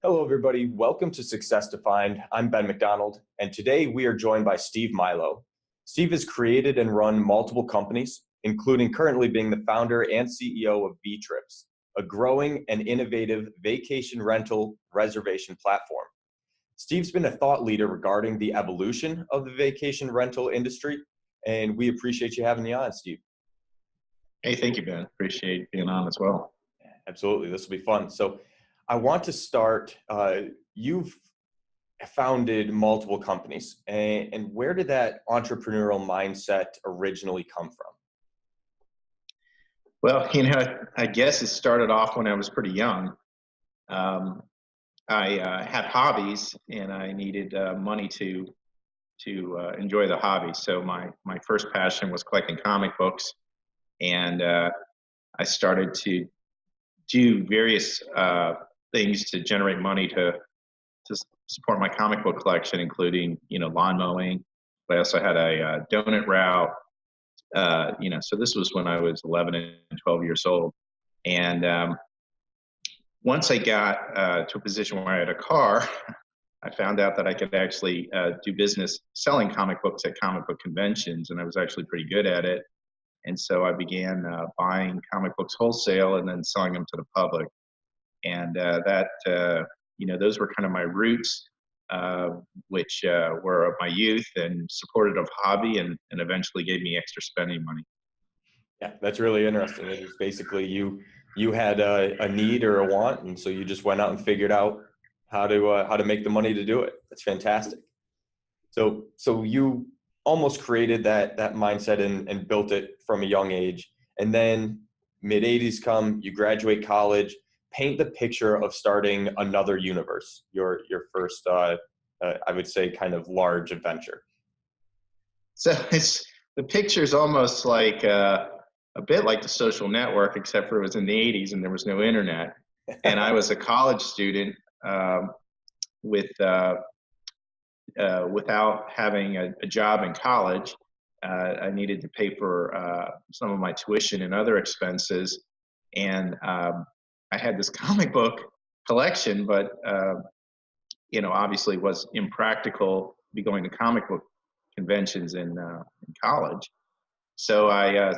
Hello, everybody. Welcome to Success Defined. I'm Ben McDonald, and today we are joined by Steve Milo. Steve has created and run multiple companies, including currently being the founder and CEO of VTrips, a growing and innovative vacation rental reservation platform. Steve's been a thought leader regarding the evolution of the vacation rental industry, and we appreciate you having me on, Steve. Hey, thank you, Ben. Appreciate being on as well. Absolutely. This will be fun. So I want to start, you've founded multiple companies, and where did that entrepreneurial mindset originally come from? Well, I guess it started off when I was pretty young. I had hobbies, and I needed money to enjoy the hobby. So my first passion was collecting comic books, and I started to do various things to generate money to support my comic book collection, including lawn mowing. But I also had a donut route. So this was when I was 11 and 12 years old. And once I got to a position where I had a car, I found out that I could actually do business selling comic books at comic book conventions, and I was actually pretty good at it. And so I began buying comic books wholesale and then selling them to the public. And those were kind of my roots, which were of my youth and supported of hobby, and eventually gave me extra spending money. Yeah, that's really interesting. It was basically you had a need or a want, and so you just went out and figured out how to make the money to do it. That's fantastic. So you almost created that mindset and built it from a young age, and then mid-'80s come, you graduate college. Paint the picture of starting another universe, your first, I would say, kind of large adventure. So the picture's almost like a bit like The Social Network, except for it was in the 80s and there was no internet. And I was a college student without having a job in college. I needed to pay for some of my tuition and other expenses. And I had this comic book collection, but obviously it was impractical to be going to comic book conventions in college. So I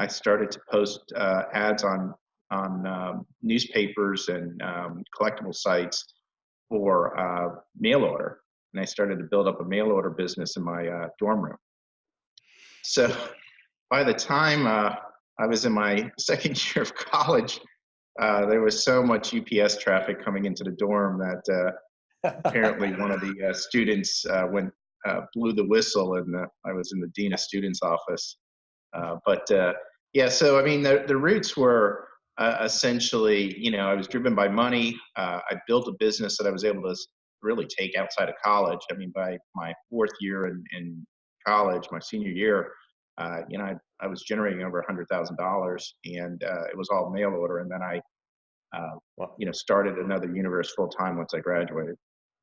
started to post ads on newspapers and collectible sites for mail order, and I started to build up a mail order business in my dorm room. So by the time I was in my second year of college, there was so much UPS traffic coming into the dorm that apparently one of the students blew the whistle, and I was in the dean of students' office. So I mean, the roots were essentially, I was driven by money. I built a business that I was able to really take outside of college. I mean, by my fourth year in college, my senior year, I was generating over $100,000, and it was all mail order. And then I, started another universe full time once I graduated.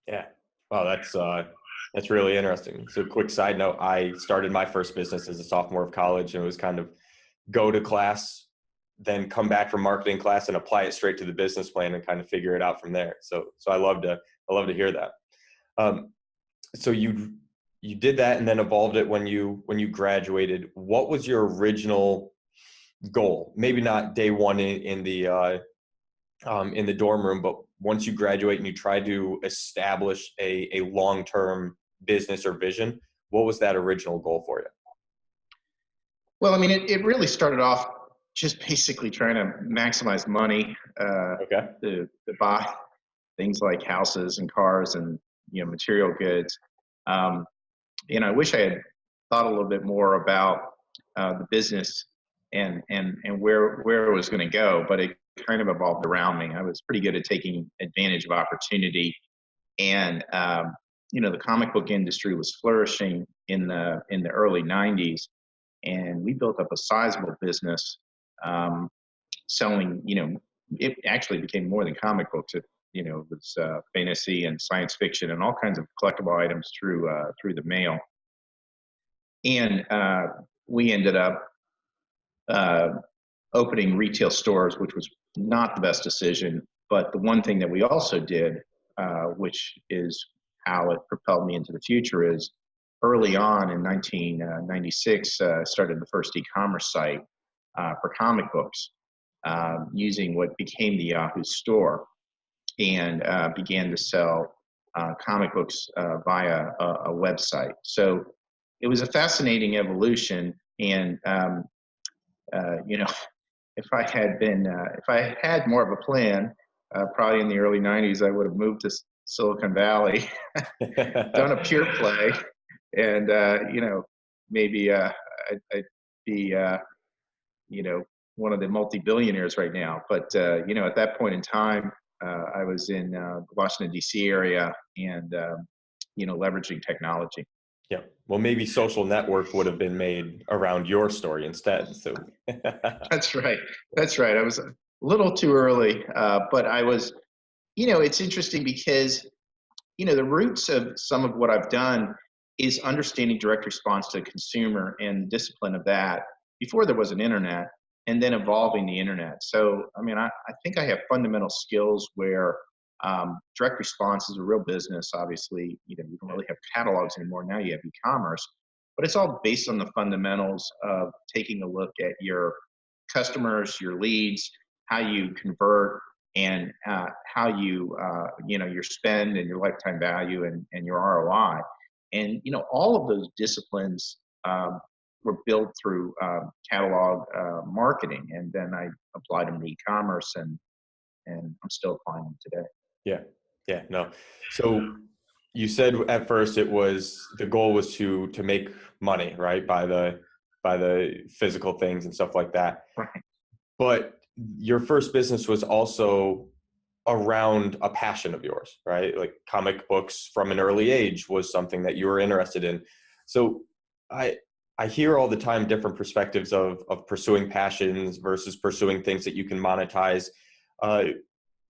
Yeah. Wow. That's really interesting. So quick side note, I started my first business as a sophomore of college, and it was kind of go to class, then come back from marketing class and apply it straight to the business plan and kind of figure it out from there. So I love to hear that. So you did that and then evolved it when you graduated. What was your original goal? Maybe not day one in the dorm room, but once you graduate and you try to establish a long-term business or vision, what was that original goal for you? Well, I mean, it really started off just basically trying to maximize money to buy things like houses and cars and material goods. I wish I had thought a little bit more about the business and where it was going to go, but it kind of evolved around me. I was pretty good at taking advantage of opportunity, and the comic book industry was flourishing in the early 90s, and we built up a sizable business selling. It actually became more than comic books. It was fantasy and science fiction and all kinds of collectible items through the mail. And we ended up opening retail stores, which was not the best decision. But the one thing that we also did which is how it propelled me into the future, is early on in 1996, started the first e-commerce site for comic books using what became the Yahoo store, and began to sell comic books via a website. So it was a fascinating evolution. And, you know, if I had more of a plan, probably in the early 90s, I would have moved to Silicon Valley, done a pure play, and, you know, maybe I'd be, you know, one of the multi-billionaires right now. But, you know, at that point in time, I was in the Washington, D.C. area, and, you know, leveraging technology. Yeah. Well, maybe social network would have been made around your story instead. So That's right. That's right. I was a little too early, but I was, you know, it's interesting because, you know, the roots of some of what I've done is understanding direct response to the consumer and the discipline of that before there was an internet, and then evolving the internet. So, I mean, I think I have fundamental skills where direct response is a real business. Obviously, you know, you don't really have catalogs anymore. Now you have e-commerce, but it's all based on the fundamentals of taking a look at your customers, your leads, how you convert, and how you you know, your spend and your lifetime value, and your ROI. And you know, all of those disciplines were built through catalog marketing, and then I applied them to e-commerce, and I'm still applying them today. yeah, yeah, no. So you said at first it was the goal was to make money, right? By the physical things and stuff like that. Right. But your first business was also around a passion of yours, right? Like comic books from an early age was something that you were interested in. So I I hear all the time different perspectives of pursuing passions versus pursuing things that you can monetize. Uh,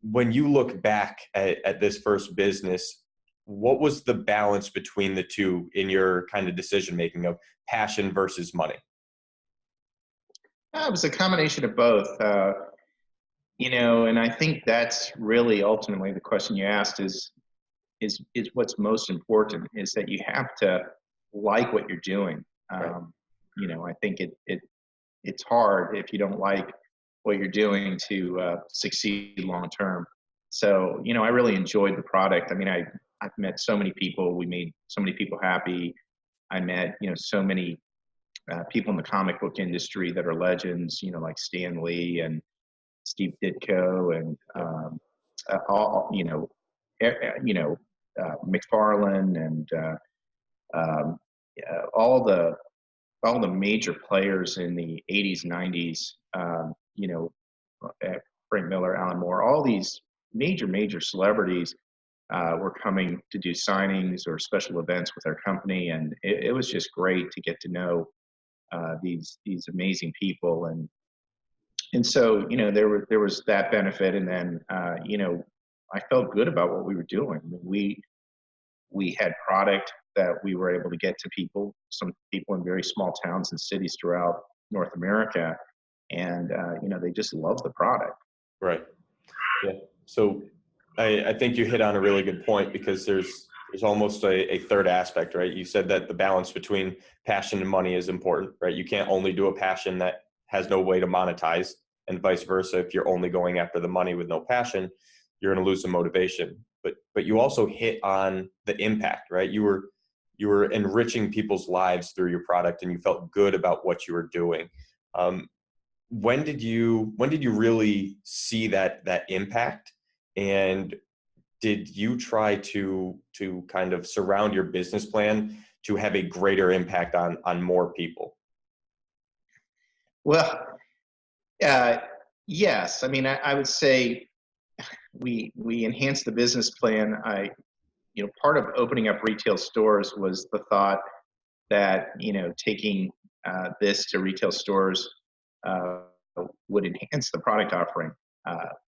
when you look back at this first business, what was the balance between the two in your kind of decision making of passion versus money? It was a combination of both. You know, and I think that's really ultimately the question you asked is what's most important, is that you have to like what you're doing. Right. You know, I think it's hard if you don't like what you're doing to succeed long term. So, you know, I really enjoyed the product. I mean, I've met so many people. We made so many people happy. I met, you know, so many people in the comic book industry that are legends. You know, like Stan Lee and Steve Ditko, and all, you know, you know, McFarlane, and all the major players in the 80s, 90s, you know, Frank Miller, Alan Moore, all these major celebrities were coming to do signings or special events with our company, and it was just great to get to know these amazing people. And so, you know, there was that benefit, and then you know, I felt good about what we were doing. I mean, we had product that we were able to get to people, some people in very small towns and cities throughout North America, and you know, they just love the product. Right. Yeah. So I think you hit on a really good point because there's almost a third aspect, right? You said that the balance between passion and money is important, right? You can't only do a passion that has no way to monetize, and vice versa. If you're only going after the money with no passion, you're going to lose the motivation. But you also hit on the impact, right? You were enriching people's lives through your product, and you felt good about what you were doing. Um, when did you really see that impact, and did you try to kind of surround your business plan to have a greater impact on more people? Well, uh, yes. I mean, I would say we enhanced the business plan. You know, part of opening up retail stores was the thought that, you know, taking this to retail stores uh, would enhance the product offering.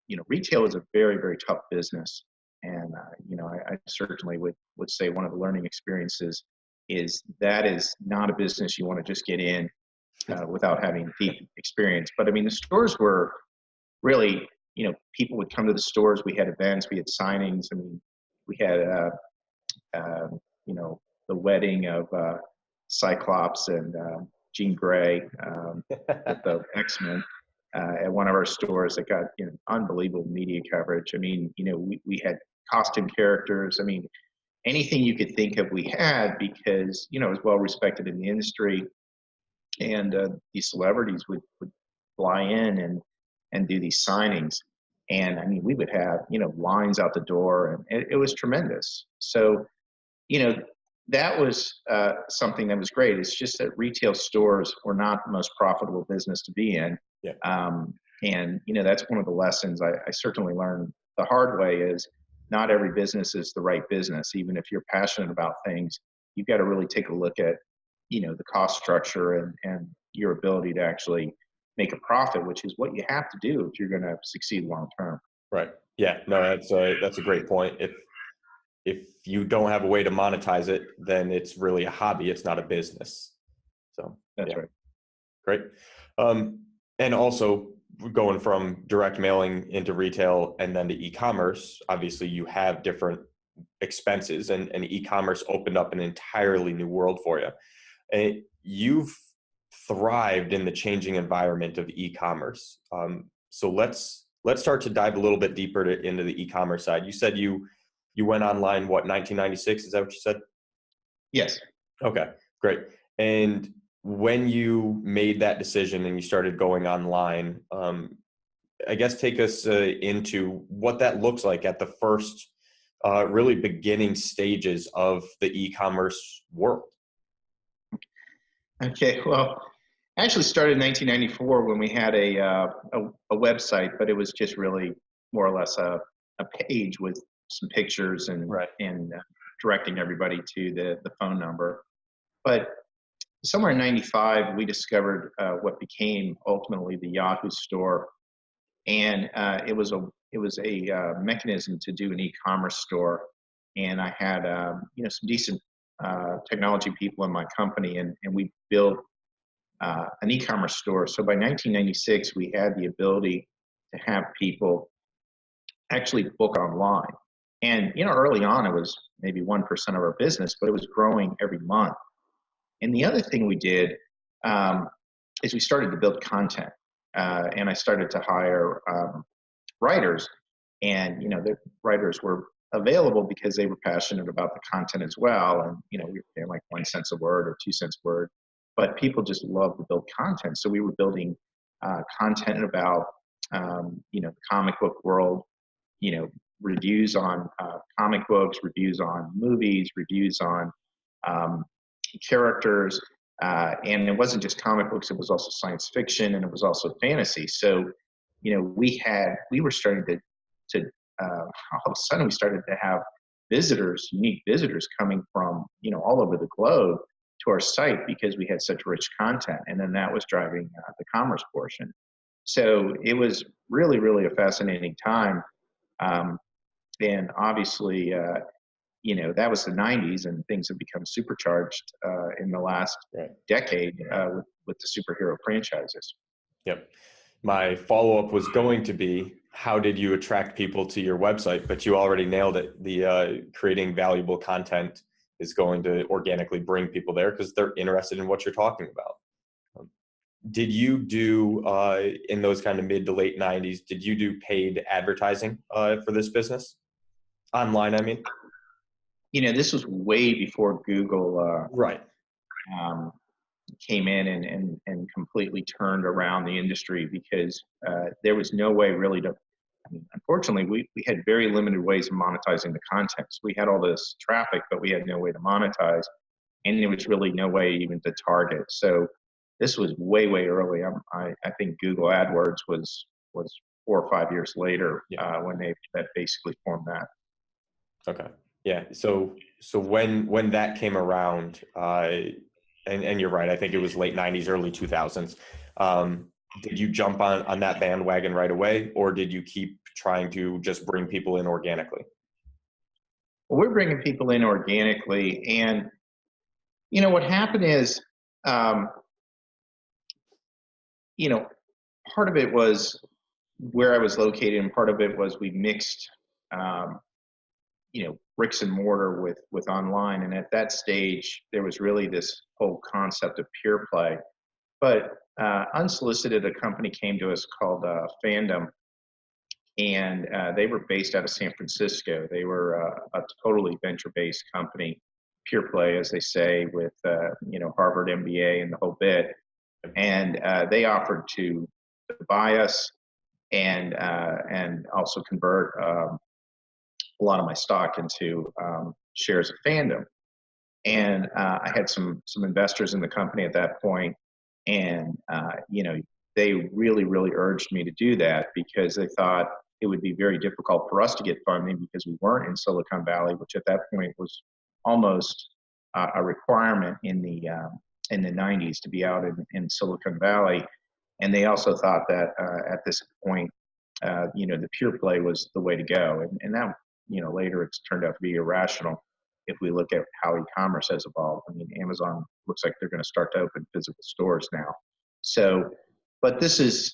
You know, retail is a very tough business, and you know, I certainly would say one of the learning experiences is that is not a business you want to just get in without having deep experience. But I mean, the stores were really, you know, people would come to the stores. We had events, we had signings. I mean, we had you know, the wedding of Cyclops and Jean Grey with the X-Men at one of our stores that got, you know, unbelievable media coverage. I mean, you know, we had costume characters. I mean, anything you could think of we had, because, you know, it was well respected in the industry, and these celebrities would fly in and do these signings. And I mean, we would have, you know, lines out the door, and it was tremendous. So, you know, that was something that was great. It's just that retail stores were not the most profitable business to be in. Yeah. And, you know, that's one of the lessons I certainly learned the hard way, is not every business is the right business. Even if you're passionate about things, you've got to really take a look at, you know, the cost structure and your ability to actually make a profit, which is what you have to do if you're going to succeed long term. Right. Yeah. No, that's a great point. If you don't have a way to monetize it, then it's really a hobby. It's not a business. So That's yeah, right. great. And also going from direct mailing into retail and then to e-commerce, obviously you have different expenses, and e-commerce opened up an entirely new world for you. And you've thrived in the changing environment of e-commerce. So let's start to dive a little bit deeper into the e-commerce side. You said you went online, what, 1996? Is that what you said? Yes. Okay, great. And when you made that decision and you started going online, I guess take us into what that looks like at the first really beginning stages of the e-commerce world. Okay. Well, I actually started in 1994 when we had a website, but it was just really more or less a page with some pictures and Right. directing everybody to the phone number. But somewhere in '95, we discovered what became ultimately the Yahoo store, and it was a mechanism to do an e-commerce store. And I had you know, some decent technology people in my company, and we built an e-commerce store. So by 1996, we had the ability to have people actually book online. And, you know, early on, it was maybe 1% of our business, but it was growing every month. And the other thing we did is we started to build content. And I started to hire writers. And, you know, the writers were available because they were passionate about the content as well. And, you know, we were paying like 1 cent a word or 2 cents a word. But people just love to build content. So we were building content about, you know, the comic book world, you know, reviews on comic books, reviews on movies, reviews on characters. And it wasn't just comic books, it was also science fiction, and it was also fantasy. So, you know, we were starting to all of a sudden we started to have visitors, unique visitors coming from, you know, all over the globe to our site because we had such rich content. And then that was driving the commerce portion. So it was really, really a fascinating time. And obviously, you know, that was the '90s, and things have become supercharged in the last decade with the superhero franchises. Yep. My follow-up was going to be, how did you attract people to your website? But you already nailed it. The creating valuable content is going to organically bring people there because they're interested in what you're talking about. Did you do, in those kind of mid to late '90s, did you do paid advertising for this business? Online, I mean? You know, this was way before Google Right. um, came in and completely turned around the industry, because there was no way really to, I mean, unfortunately, we had very limited ways of monetizing the content. So we had all this traffic, but we had no way to monetize, and there was really no way even to target. So this was way, way early. I think Google AdWords was 4 or 5 years later when that basically formed that. Okay. Yeah. So when that came around, and you're right, I think it was late '90s, early 2000s. Did you jump on that bandwagon right away, or did you keep trying to just bring people in organically? Well, we're bringing people in organically, and you know what happened is, um, you know, part of it was where I was located, and part of it was we mixed um, bricks and mortar with online. And at that stage, there was really this whole concept of pure play. But unsolicited, a company came to us called Fandom, and they were based out of San Francisco. They were a totally venture-based company, pure play, as they say, with Harvard MBA and the whole bit. And they offered to buy us and also convert a lot of my stock into shares of Fandom. And I had some investors in the company at that point, and they really urged me to do that because they thought it would be very difficult for us to get funding because we weren't in Silicon Valley, which at that point was almost a requirement in the 90s to be out in Silicon Valley. And they also thought that at this point, the pure play was the way to go. And now, later it's turned out to be irrational if we look at how e-commerce has evolved. I mean, Amazon looks like they're going to start to open physical stores now. So, but this is,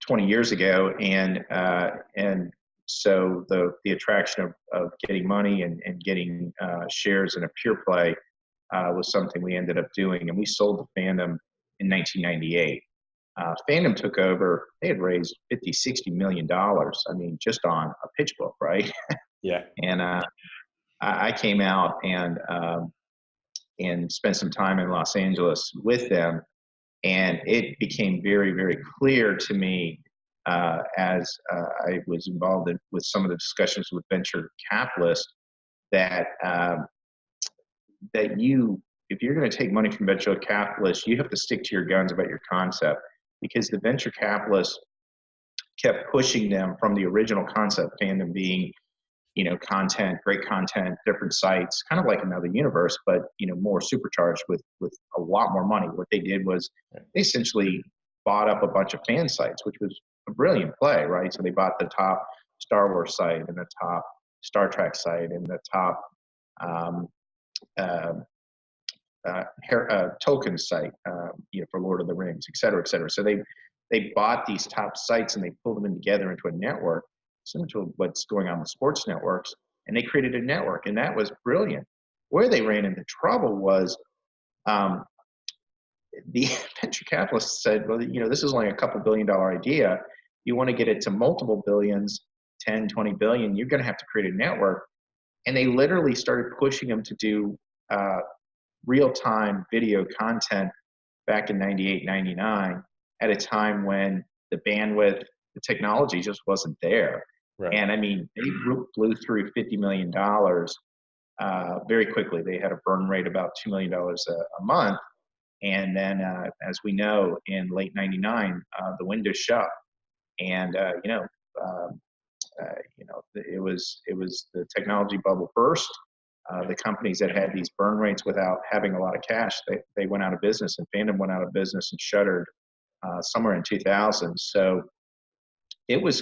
20 years ago, and so the attraction of getting money and getting shares in a pure play was something we ended up doing, and we sold to Fandom in 1998. Fandom took over. They had raised $50-60 million. I mean, just on a pitch book, right? Yeah. And I came out and spent some time in Los Angeles with them, and it became very clear to me as I was involved with some of the discussions with venture capitalists that if you're going to take money from venture capitalists, you have to stick to your guns about your concept, because the venture capitalists kept pushing them from the original concept, Fandom being, content, great content, different sites, kind of like another universe, but, more supercharged with a lot more money. What they did was they essentially bought up a bunch of fan sites, which was a brilliant play, right? So they bought the top Star Wars site and the top Star Trek site and the top Tolkien site, for Lord of the Rings, et cetera, et cetera. So they bought these top sites and they pulled them together into a network, similar to what's going on with sports networks, and they created a network, and that was brilliant. Where they ran into trouble was the venture capitalists said, well, this is only a couple $1 billion idea. You want to get it to multiple billions, 10, 20 billion, you're going to have to create a network. And they literally started pushing them to do real-time video content back in 98, 99, at a time when the bandwidth, the technology just wasn't there. Right. And I mean, they blew through $50 million very quickly. They had a burn rate about $2 million a month. And then, as we know, in late 99, the window shut. And, it was the technology bubble burst. The companies that had these burn rates without having a lot of cash, they went out of business, and Fandom went out of business and shuttered somewhere in 2000. So it was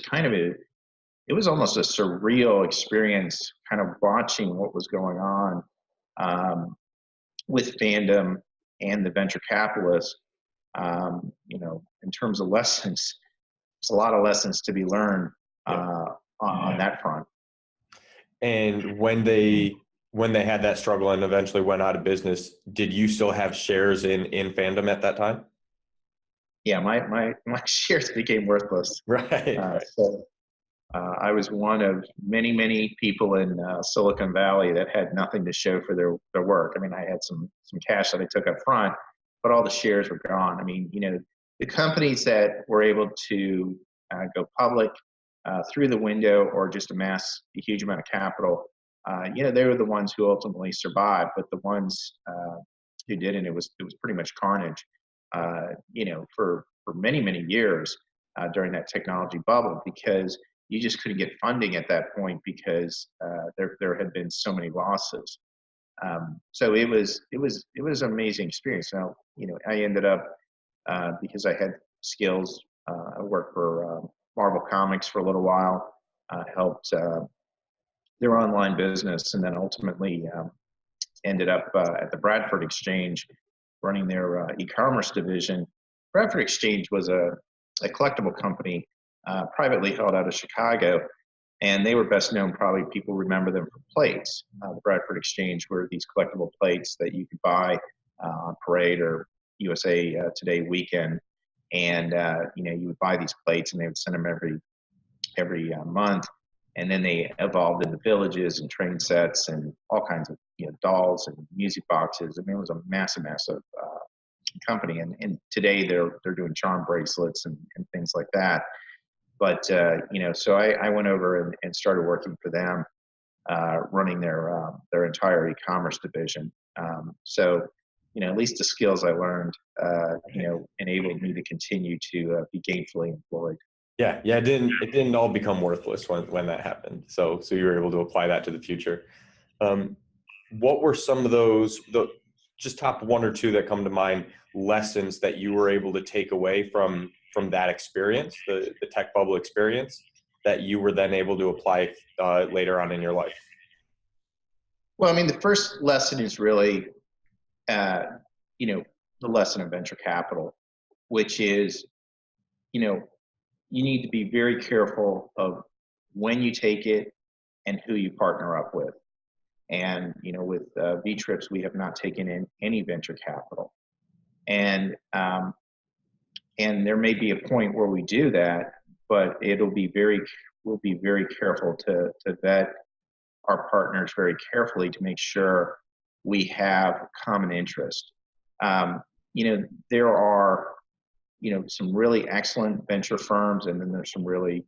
it was almost a surreal experience, kind of watching what was going on with Fandom and the venture capitalists. In terms of lessons, there's a lot of lessons to be learned on that front. And when they had that struggle and eventually went out of business, did you still have shares in Fandom at that time? Yeah, my shares became worthless. Right. So I was one of many people in Silicon Valley that had nothing to show for their work. I mean, I had some cash that I took up front, but all the shares were gone. I mean, the companies that were able to go public through the window or just amass a huge amount of capital, they were the ones who ultimately survived. But the ones who didn't, it was pretty much carnage. For many years during that technology bubble, because you just couldn't get funding at that point because there had been so many losses. So it was an amazing experience. Now, I ended up because I had skills. I worked for Marvel Comics for a little while, helped their online business, and then ultimately ended up at the Bradford Exchange, running their e-commerce division. Bradford Exchange was a collectible company privately held out of Chicago, And they were best known, probably people remember them for plates. The Bradford Exchange were these collectible plates that you could buy on Parade or USA Today weekend. And, you would buy these plates and they would send them every month. And then they evolved into villages and train sets and all kinds of, dolls and music boxes. I mean, it was a massive company. And today they're doing charm bracelets and things like that. But, so I went over and started working for them, running their entire e-commerce division. So, at least the skills I learned, enabled me to continue to be gainfully employed. Yeah. It didn't all become worthless when that happened. So you were able to apply that to the future. What were some of the just top one or two that come to mind lessons that you were able to take away from that experience, the tech bubble experience, that you were then able to apply later on in your life? Well, I mean, the first lesson is really, the lesson of venture capital, which is, you need to be very careful of when you take it and who you partner up with. And, with VTrips, we have not taken in any venture capital. And there may be a point where we do that, but we'll be very careful to vet our partners very carefully to make sure we have common interest. There are, some really excellent venture firms, and then there's some really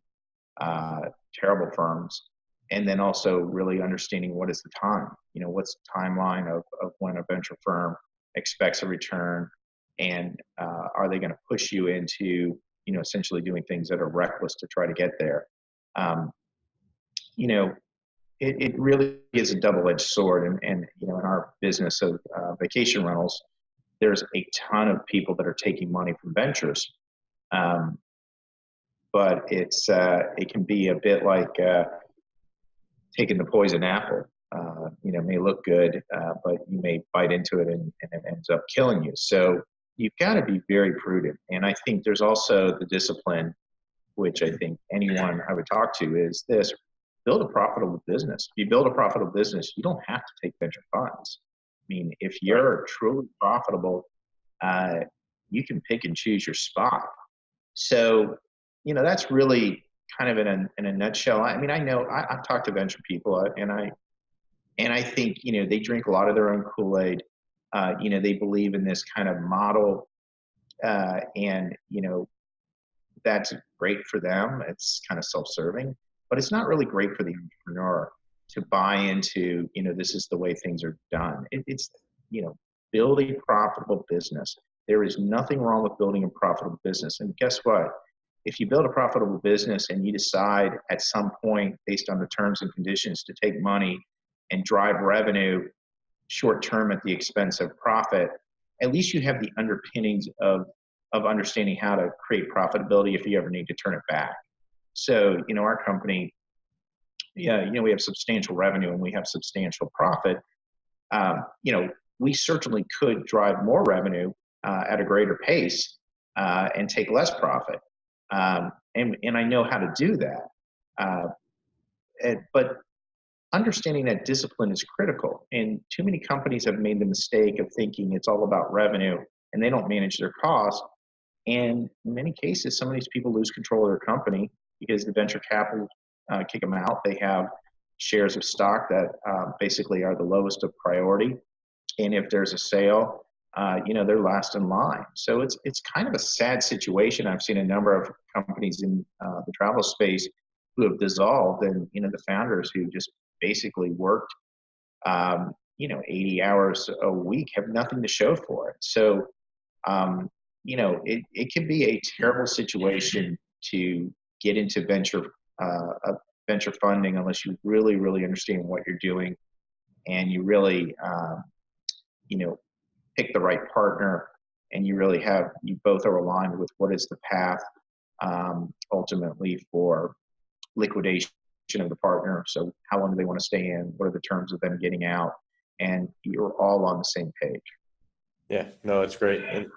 terrible firms. And then also really understanding what is the time, what's the timeline of when a venture firm expects a return, and are they going to push you into, essentially doing things that are reckless to try to get there. It really is a double-edged sword. And in our business of vacation rentals, there's a ton of people that are taking money from ventures. But it can be a bit like taking the poison apple. It may look good, but you may bite into it and it ends up killing you. So you've got to be very prudent. And I think there's also the discipline, which I think anyone I would talk to is this: build a profitable business. If you build a profitable business, you don't have to take venture funds. I mean, if you're truly profitable, you can pick and choose your spot. So, that's really kind of in a nutshell. I mean, I know I've talked to venture people, and I think, they drink a lot of their own Kool-Aid. They believe in this kind of model, and that's great for them. It's kind of self-serving, but it's not really great for the entrepreneur to buy into, this is the way things are done. It's build a profitable business. There is nothing wrong with building a profitable business. And guess what? If you build a profitable business and you decide at some point, based on the terms and conditions, to take money and drive revenue short term at the expense of profit, at least you have the underpinnings of understanding how to create profitability if you ever need to turn it back. So, our company, we have substantial revenue and we have substantial profit. We certainly could drive more revenue at a greater pace and take less profit. And I know how to do that. But understanding that discipline is critical. And too many companies have made the mistake of thinking it's all about revenue and they don't manage their costs. And in many cases, some of these people lose control of their company because the venture capital kick them out. They have shares of stock that basically are the lowest of priority. And if there's a sale, they're last in line. So it's kind of a sad situation. I've seen a number of companies in the travel space who have dissolved, and the founders who just basically worked 80 hours a week have nothing to show for it. So it can be a terrible situation to get into venture funding unless you really, really understand what you're doing, and you really pick the right partner, and you both are aligned with what is the path ultimately for liquidation of the partner. So how long do they want to stay in? What are the terms of them getting out? And you're all on the same page. Yeah, no, that's great. And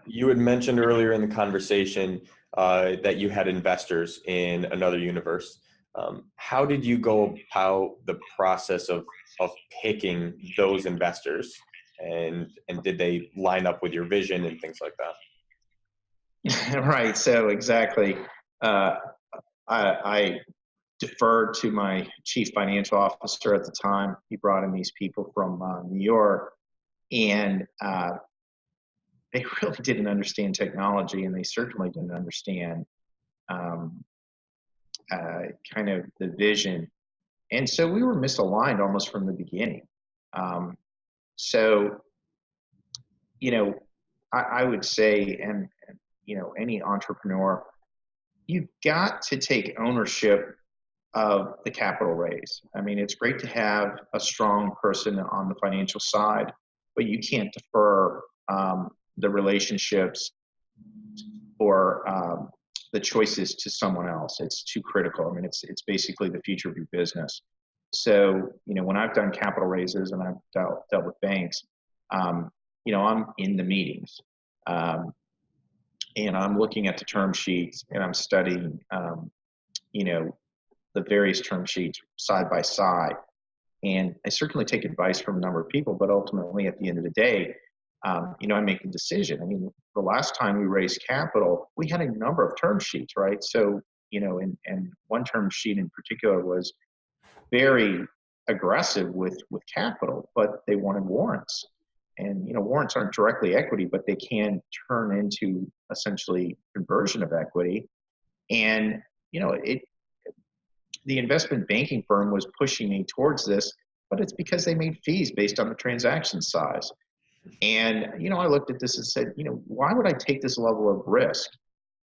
you had mentioned earlier in the conversation that you had investors in another universe. How did you go about the process of picking those investors, and did they line up with your vision and things like that? Right. So exactly. Uh, I deferred to my chief financial officer at the time. He brought in these people from New York, and they really didn't understand technology, and they certainly didn't understand um, kind of the vision. And so we were misaligned almost from the beginning. Um, so, you know, I would say, and, you know, any entrepreneur, you've got to take ownership of the capital raise. I mean, it's great to have a strong person on the financial side, but you can't defer the relationships or the choices to someone else. It's too critical. I mean, it's basically the future of your business. So, you know, when I've done capital raises and I've dealt with banks, um, you know, I'm in the meetings. Um, and I'm looking at the term sheets and I'm studying, you know, the various term sheets side by side. And I certainly take advice from a number of people, but ultimately at the end of the day, you know, I make the decision. I mean, the last time we raised capital, we had a number of term sheets, right? So, you know, and one term sheet in particular was very aggressive with capital, but they wanted warrants. And you know, warrants aren't directly equity, but they can turn into essentially conversion of equity. And you know, the investment banking firm was pushing me towards this, but it's because they made fees based on the transaction size. And you know, I looked at this and said, you know, why would I take this level of risk?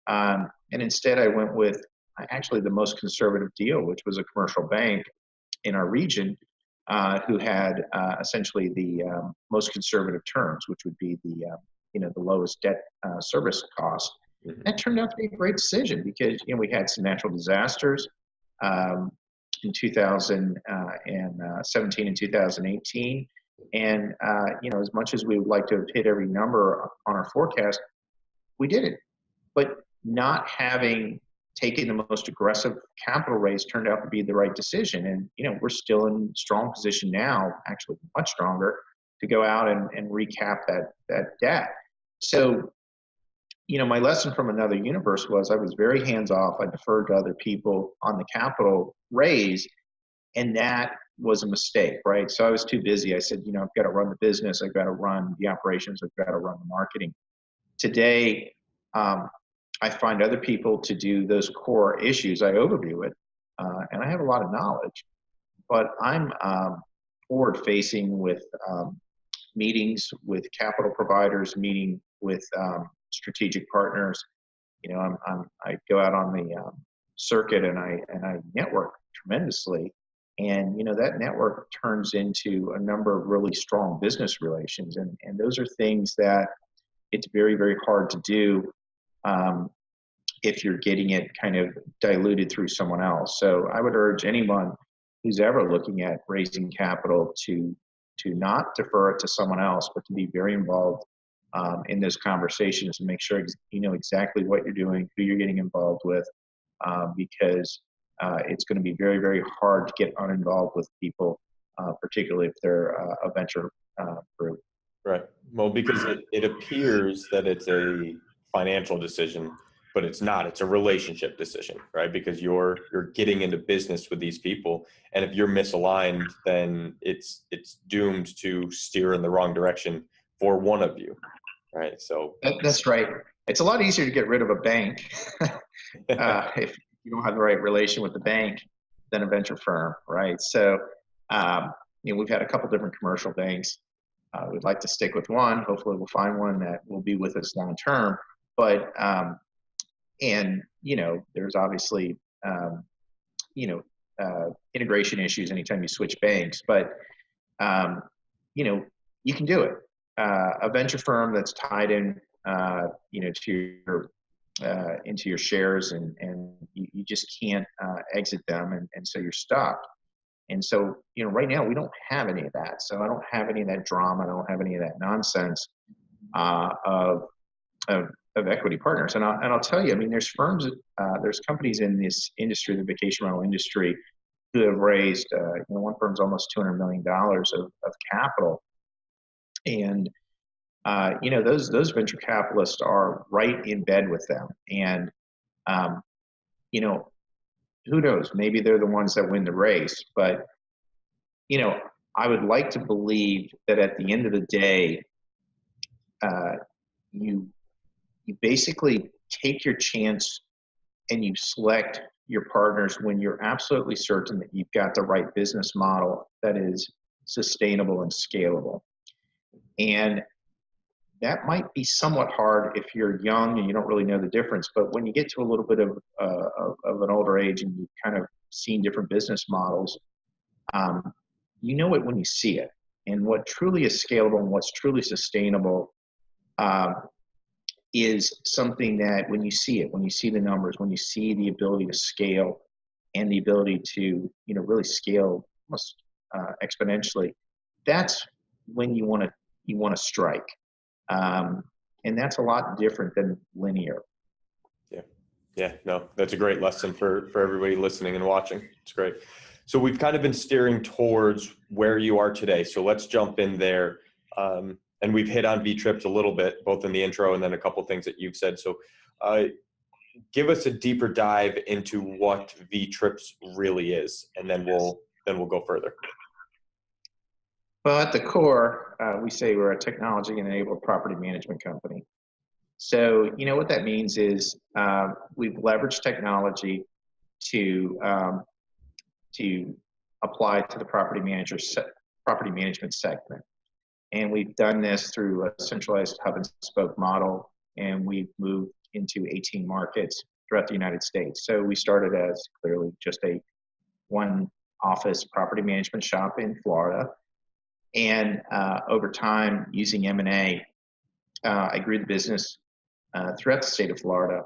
And instead, I went with actually the most conservative deal, which was a commercial bank in our region who had essentially the most conservative terms, which would be the you know, the lowest debt service cost. Mhm. That turned out to be a great decision because you know, we had some natural disasters um, in 2017 and 2018. And you know, as much as we would like to have hit every number on our forecast, we didn't. But not having taken the most aggressive capital raise turned out to be the right decision. And you know, we're still in strong position now, actually much stronger, to go out and recap that debt. So you know, my lesson from another universe was I was very hands off. I deferred to other people on the capital raise, and that was a mistake, right? So I was too busy. I said, you know, I've got to run the business, I've got to run the operations, I've got to run the marketing. Today, I find other people to do those core issues. I overview it, and I have a lot of knowledge, but I'm forward facing with meetings with capital providers, meeting with strategic partners. You know, I go out on the circuit and I network tremendously, and you know, that network turns into a number of really strong business relations, and those are things that it's very very hard to do um, if you're getting it kind of diluted through someone else. So I would urge anyone who's ever looking at raising capital to not defer it to someone else, but to be very involved in those conversations and make sure you know exactly what you're doing, who you're getting involved with, because it's going to be very, very hard to get uninvolved with people, particularly if they're a venture group. Right. Well, because it appears that it's a financial decision, but it's not. It's a relationship decision, right? Because you're getting into business with these people, and if you're misaligned, then it's doomed to steer in the wrong direction for one of you, right? So That's right. It's a lot easier to get rid of a bank if you don't have the right relation with the bank than a venture firm, right? So, you know, we've had a couple different commercial banks. We'd like to stick with one. Hopefully, we'll find one that will be with us long term. But and you know, there's obviously you know, integration issues anytime you switch banks. But um, you know, you can do it. A venture firm that's tied in, you know, to your into your shares, and you just can't exit them, and so you're stuck. And so, you know, right now we don't have any of that. So I don't have any of that drama. I don't have any of that nonsense of of equity partners. And I'll tell you, I mean, there's firms, there's companies in this industry, the vacation rental industry, who have raised, one firm's almost $200 million of capital. And, those venture capitalists are right in bed with them. And, um, you know, who knows, maybe they're the ones that win the race, but, you know, I would like to believe that at the end of the day, uh, you you basically take your chance and you select your partners when you're absolutely certain that you've got the right business model that is sustainable and scalable. And that might be somewhat hard if you're young and you don't really know the difference. But when you get to a little bit of an older age and you've kind of seen different business models, um, you know it when you see it. And what truly is scalable and what's truly sustainable uh, is something that when you see it, when you see the numbers, when you see the ability to scale and the ability to, really scale almost exponentially, that's when you want to strike. Um, and that's a lot different than linear. Yeah. Yeah. No, that's a great lesson for everybody listening and watching. It's great. So we've kind of been steering towards where you are today. So let's jump in there. And we've hit on VTrips a little bit, both in the intro and then a couple of things that you've said. So give us a deeper dive into what VTrips really is, and then we'll go further. Well, at the core, we say we're a technology-enabled property management company. So, what that means is we've leveraged technology to apply to the property management segment, and we've done this through a centralized hub and spoke model, and we've moved into 18 markets throughout the United States. So we started as clearly just a one office property management shop in Florida. And over time, using M&A, I grew the business throughout the state of Florida.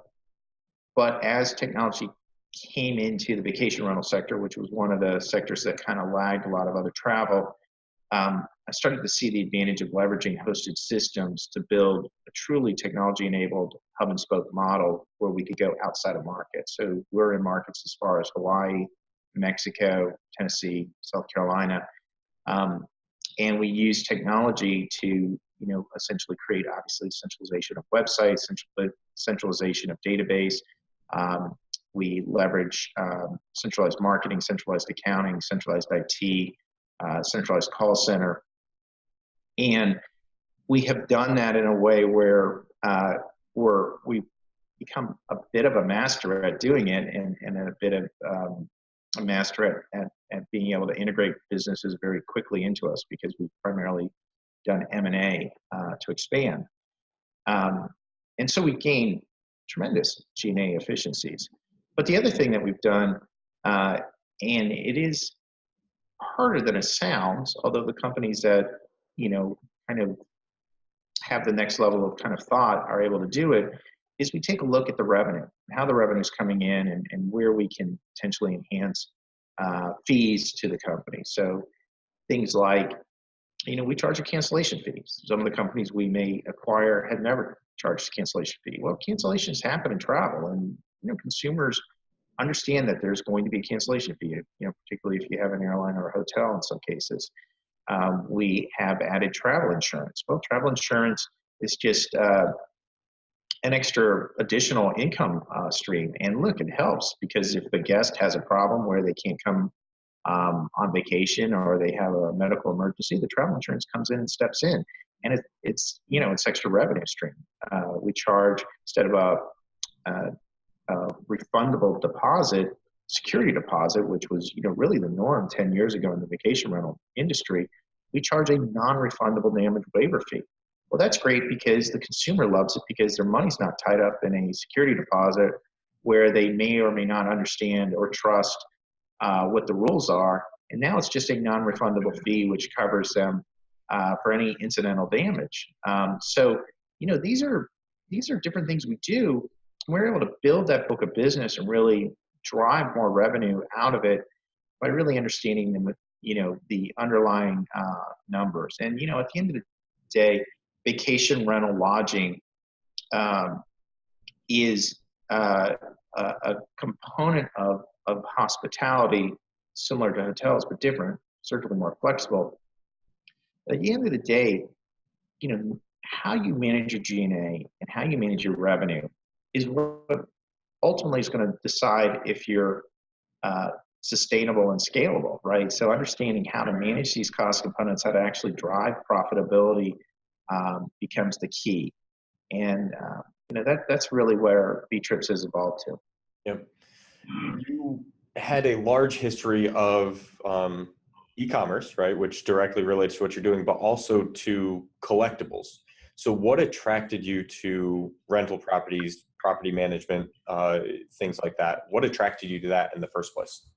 But as technology came into the vacation rental sector, which was one of the sectors that kind of lagged a lot of other travel, I started to see the advantage of leveraging hosted systems to build a truly technology-enabled hub and spoke model where we could go outside of markets. So we're in markets as far as Hawaii, Mexico, Tennessee, South Carolina. And we use technology to, essentially create, obviously, centralization of websites, centralization of database. We leverage centralized marketing, centralized accounting, centralized IT, centralized call center. And we have done that in a way where we've become a bit of a master at doing it, and a bit of a master at being able to integrate businesses very quickly into us, because we've primarily done M&A to expand. And so we gain tremendous G&A efficiencies. But the other thing that we've done, and it is harder than it sounds, although the companies that, kind of have the next level of kind of thought are able to do it, is we take a look at the revenue, how the revenue is coming in, and where we can potentially enhance fees to the company. So things like, we charge a cancellation fee. Some of the companies we may acquire had never charged a cancellation fee. Well, cancellations happen in travel, and consumers understand that there's going to be a cancellation fee, particularly if you have an airline or a hotel in some cases. We have added travel insurance. Well, travel insurance is just an extra additional income stream. And look, it helps, because if the guest has a problem where they can't come on vacation, or they have a medical emergency, the travel insurance comes in and steps in. And it's extra revenue stream. We charge, instead of a refundable deposit, security deposit, which was really the norm 10 years ago in the vacation rental industry, we charge a non-refundable damage waiver fee. Well, that's great because the consumer loves it, because their money's not tied up in a security deposit where they may or may not understand or trust what the rules are. And now it's just a non-refundable fee, which covers them for any incidental damage. So these are different things we do. We're able to build that book of business and really drive more revenue out of it by really understanding them with, the underlying numbers. And, at the end of the day, vacation rental lodging is a component of hospitality similar to hotels, but different, certainly more flexible. At the end of the day, how you manage your G&A and how you manage your revenue is what ultimately is going to decide if you're uh, sustainable and scalable, right? So understanding how to manage these cost components, how to actually drive profitability becomes the key. And that's really where VTrips has evolved to. Yep. You had a large history of e-commerce, right, which directly relates to what you're doing, but also to collectibles. So what attracted you to rental properties, property management, things like that? What attracted you to that in the first place?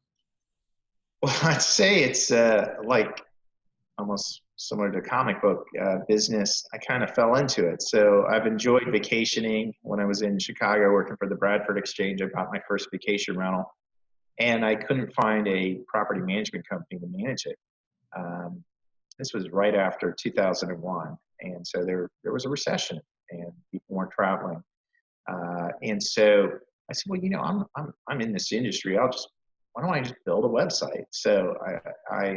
Well, I'd say it's like almost similar to comic book business. I kind of fell into it. So I've enjoyed vacationing. When I was in Chicago working for the Bradford Exchange, I got my first vacation rental, and I couldn't find a property management company to manage it. Um, this was right after 2001, and so there was a recession, and people weren't traveling. And so I said, well, I'm in this industry. Why don't I just build a website? So I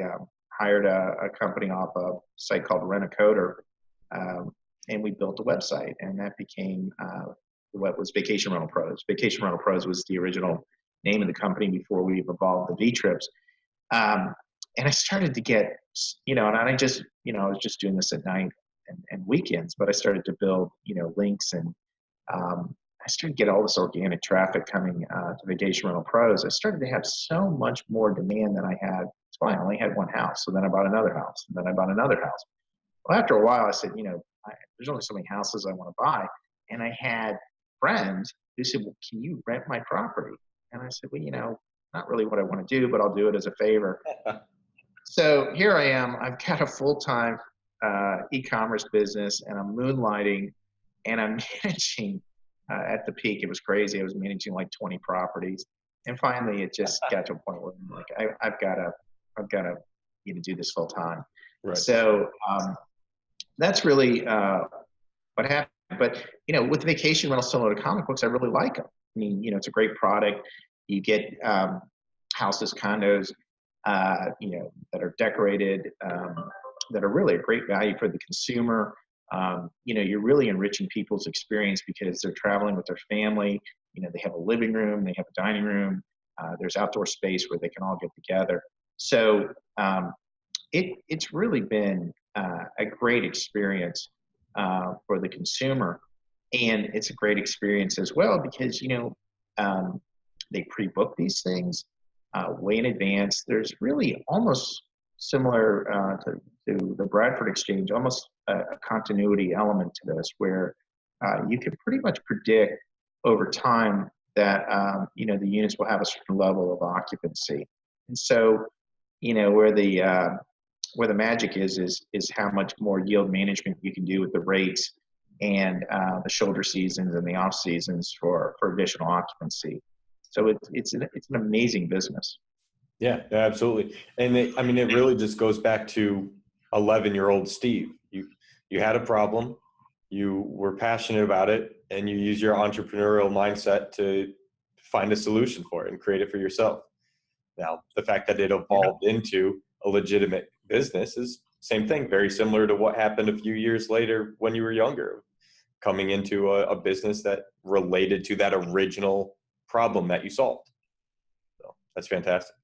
hired a company off a site called Rent-A-Coder, um, and we built a website, and that became what was Vacation Rental Pros. Vacation Rental Pros was the original name of the company before we evolved the VTrips. Um, and I started to get, and I was just doing this at night and weekends, but I started to build, links, and I started to get all this organic traffic coming to Vacation Rental Pros. I started to have so much more demand than I had. That's why I only had one house. So then I bought another house, and then I bought another house. Well, after a while, I said, there's only so many houses I want to buy. And I had friends who said, well, can you rent my property? And I said, well, not really what I want to do, but I'll do it as a favor. So here I am. I've got a full-time e-commerce business, and I'm moonlighting, and I'm managing. At the peak, it was crazy. I was managing like 20 properties, and finally, it just got to a point where I'm like, I've got to, do this full time. Right. So that's really what happened. But with vacation rentals similar to comic books, I really like them. I mean, it's a great product. You get houses, condos, that are decorated, that are really a great value for the consumer. You're really enriching people's experience because they're traveling with their family. They have a living room, they have a dining room, there's outdoor space where they can all get together. So it's really been a great experience for the consumer, and it's a great experience as well because they pre-book these things way in advance. There's really almost similar to the Bradford Exchange, almost a continuity element to this, where you can pretty much predict over time that the units will have a certain level of occupancy, and so where the magic is how much more yield management you can do with the rates and the shoulder seasons and the off seasons for additional occupancy. So it's an amazing business. Yeah, absolutely. And it really just goes back to 11-year-old Steve. You had a problem, you were passionate about it, and you use your entrepreneurial mindset to find a solution for it and create it for yourself. Now, the fact that it evolved into a legitimate business is same thing, very similar to what happened a few years later when you were younger, coming into a business that related to that original problem that you solved. So that's fantastic.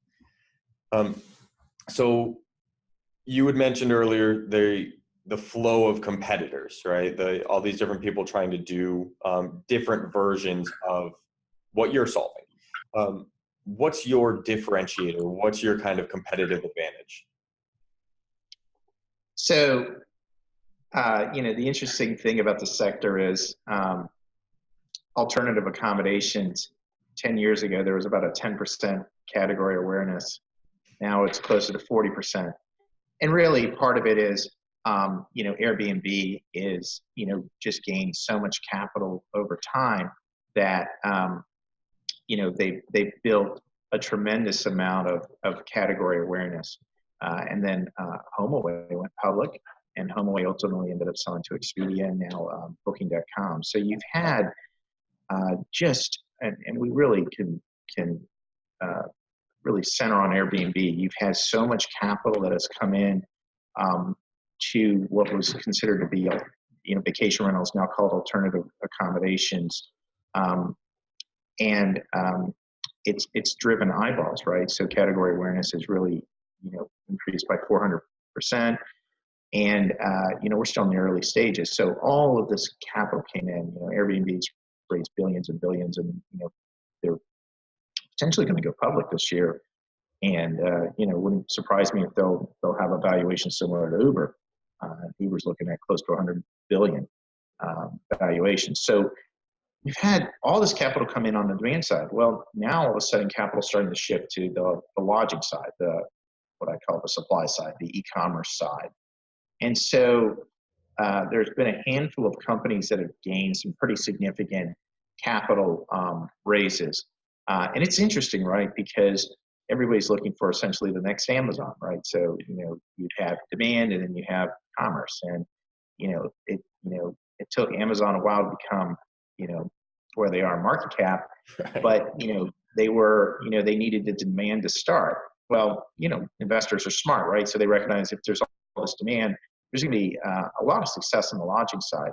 So you had mentioned earlier the flow of competitors, right? All these different people trying to do different versions of what you're solving. What's your differentiator? What's your kind of competitive advantage? So, the interesting thing about the sector is alternative accommodations. 10 years ago, there was about a 10% category awareness. Now it's closer to 40%. And really part of it is, Airbnb is, just gained so much capital over time that, they've built a tremendous amount of category awareness. And then HomeAway went public, and HomeAway ultimately ended up selling to Expedia and now Booking.com. So you've had and we really can uh, really center on Airbnb. You've had so much capital that has come in um, to what was considered to be, vacation rentals, now called alternative accommodations, um, and it's driven eyeballs, right? So category awareness has really, increased by 400%. And we're still in the early stages. So all of this capital came in. Airbnb's raised billions and billions, and they're potentially going to go public this year. And it wouldn't surprise me if they'll have a valuation similar to Uber. Uber's looking at close to 100 billion valuation. So we've had all this capital come in on the demand side. Well, now all of a sudden, capital's starting to shift to the lodging side, what I call the supply side, the e-commerce side. And so there's been a handful of companies that have gained some pretty significant capital raises. And it's interesting, right? Because everybody's looking for essentially the next Amazon, right? So, you'd have demand and then you have commerce. And, it took Amazon a while to become, where they are market cap, Right. but, they needed the demand to start. Well, investors are smart, right? So they recognize if there's all this demand, there's going to be a lot of success on the lodging side.